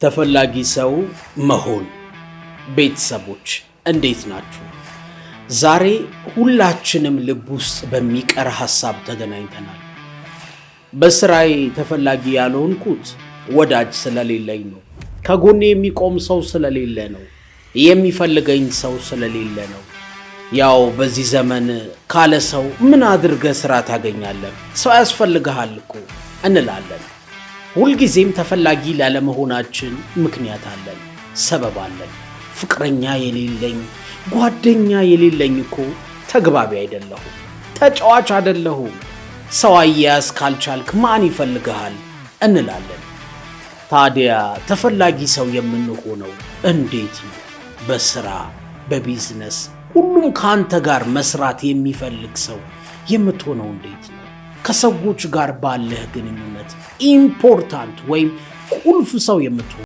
ተፈላጊ ሰው መሆን ቤተሰቦች እንዴት ናችሁ? ዛሬ ሁላችንም ልብ ውስጥ በሚቀር ሐሳብ ተገናኝተናል። በስራዬ ተፈላጊ ያልሆንኩት ወዳጅ ስለሌለኝ ነው። ከጎኔ የሚቆም ሰው ስለሌለ ነው። የሚፈልገኝ ሰው ስለሌለ ነው። ያው በዚህ ዘመን ካለ ሰው ምን አድርገህ ስራ ታገኛለህ? ሰው ያስፈልግሃል እኮ እንላለን። ሁልጊዜም ተፈላጊ ላለመሆናችን ምክንያት አለን፣ ሰበብ አለን። ፍቅረኛ የሌለኝ ጓደኛ የሌለኝ እኮ ተግባቢ አይደለሁም፣ ተጫዋች አይደለሁም። ሰው አያያዝ ካልቻልክ ማን ይፈልግሃል እንላለን። ታዲያ ተፈላጊ ሰው የምንሆነው እንዴት ነው? በስራ በቢዝነስ ሁሉም ካንተ ጋር መስራት የሚፈልግ ሰው የምትሆነው እንዴት ነው? ከሰዎች ጋር ባለህ ግንኙነት ኢምፖርታንት ወይም ቁልፍ ሰው የምትሆነው